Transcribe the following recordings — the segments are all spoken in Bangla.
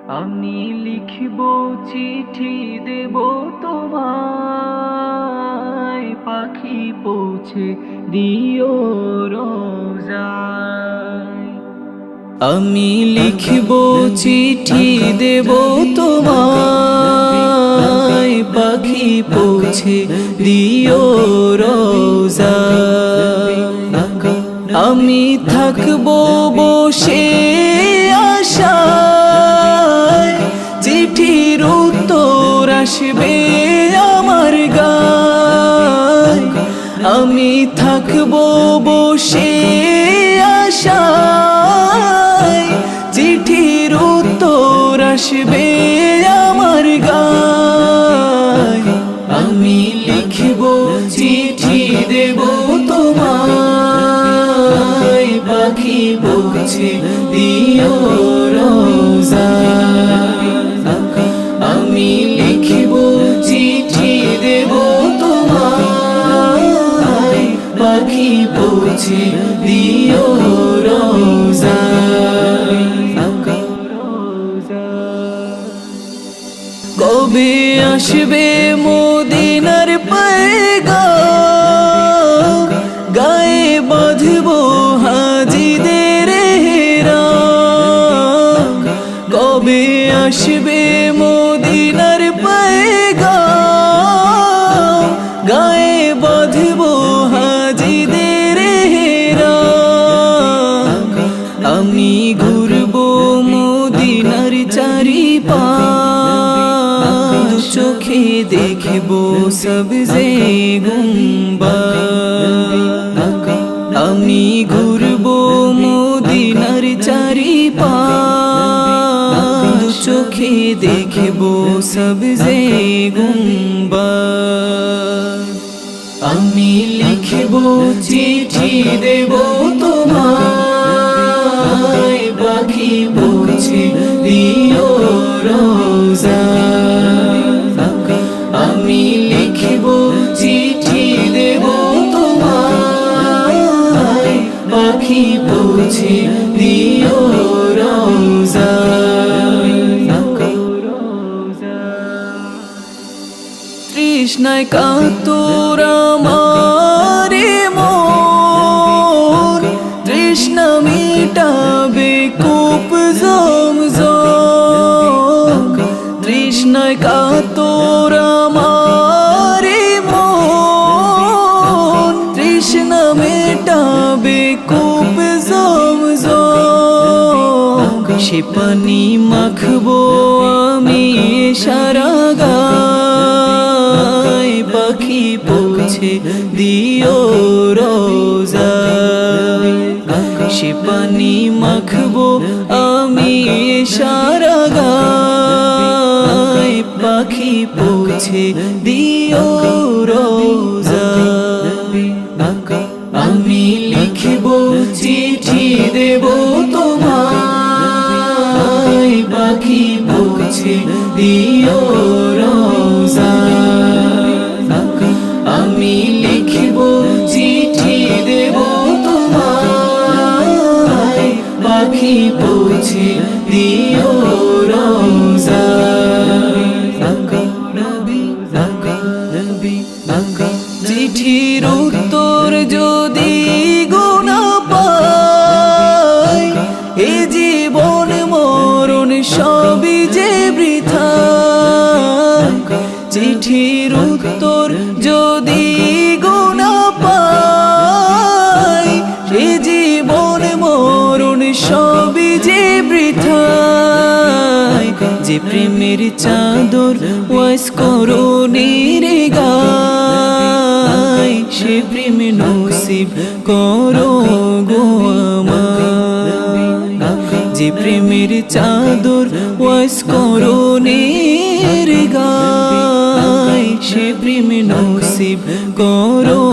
আমি লিখব চিঠি দেব তোমায়, পাখি পৌঁছে দিও রোজায়। আমি লিখব চিঠি দেব তোমায়, পাখি পৌঁছে দিও রোজায়। আমি থাকবো বসে আশায়, চিঠির উত্তর আসবে আমার গায়। আমি থাকবো বসে আশায়, চিঠির উত্তর আসবে আমার গায়। আমি লিখব চিঠি দেব তোমায়, পাখি পৌঁছে দিও রোজায়। আমি লিখব চিঠি দেব তোমায়, পাখি পৌঁছে দিও রোজায়। কবে আসবে মদিনার পয়গাম, গায়ে বাঁধবো হাজিদের হেরাম। কবে আসবে মদিনার পয়গাম, গায়ে বাঁধবো হাজিদের হেরাম। আমি ঘুরবো মদিনার চারিপাশ, চোখে দেখবো সবজে গুম্বাদ। আমি ঘুরবো মদিনার চারিপাশ, চোখে দেখবো সবজে গুম্বাদ। আমি লিখব চিঠি দেব তোমায়, পাখি পৌঁছে দিও রোজায়। আমি লিখব চিঠি দেব তোমায়, পাখি পৌঁছে দিও রোজায়। তৃষ্ণায় কাতর আমার মন, তৃষ্ণা মিটাবে কূপ জমজম। তৃষ্ণায় কাতর আমার মন, তৃষ্ণা মিটাবে কূপ জমজম। সে পানি মাখবো আমি সারা গায়, পাখি পৌঁছে দিও রোজায়। সে পানি মাখবো আমি সারা গায়, পাখি পৌঁছে দিও রোজায়। আমি লিখব চিঠি দেব তোমায়, পাখি পৌঁছে দিও রোজায়। আমি লিখব চিঠি দেব তোমায়, পাখি পৌঁছে দিও রোজায়। চিঠির উত্তর যদি গুনা পাই, এ জীবন মরণ সবই যে বৃথা। চিঠির উত্তর যদি গুনা পাই, এ জীবন মরণ সবই যে বৃথা। যে প্রেমের চাদর ওয়াস করণীর গায়, সে প্রেম নসিব করো গো আমায়। যে প্রেমের চাদর ওয়াস করণীর গায়, সে প্রেম নসিব করো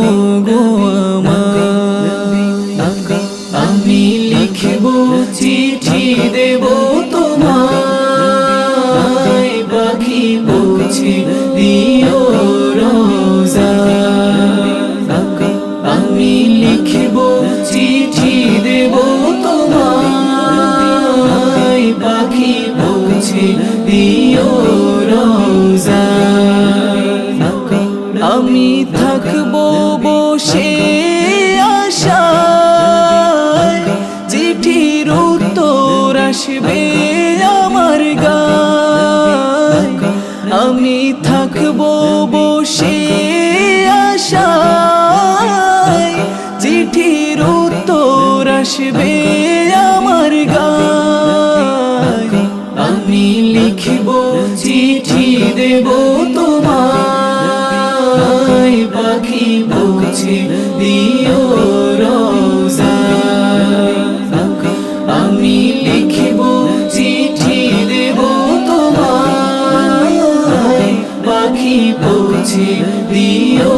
গো আমায়। আমি লিখব চিঠি দেব তোমায়, পাখি পৌঁছে দিও রোজায়। আমি লিখব চিঠি দেব তোমায়, পাখি পৌঁছে আমি থাকবো বসে আশায়, চিঠির উত্তর আসবে আমার গায়। আমি থাকবো বসে আশায়, চিঠির উত্তর আসবে আমার গায়। আমি লিখব চিঠি দেব তোমায়, পাখি পৌঁছে দিও রোজায়। আমি লিখব চিঠি দেব তোমায়, পাখি পৌঁছে দিও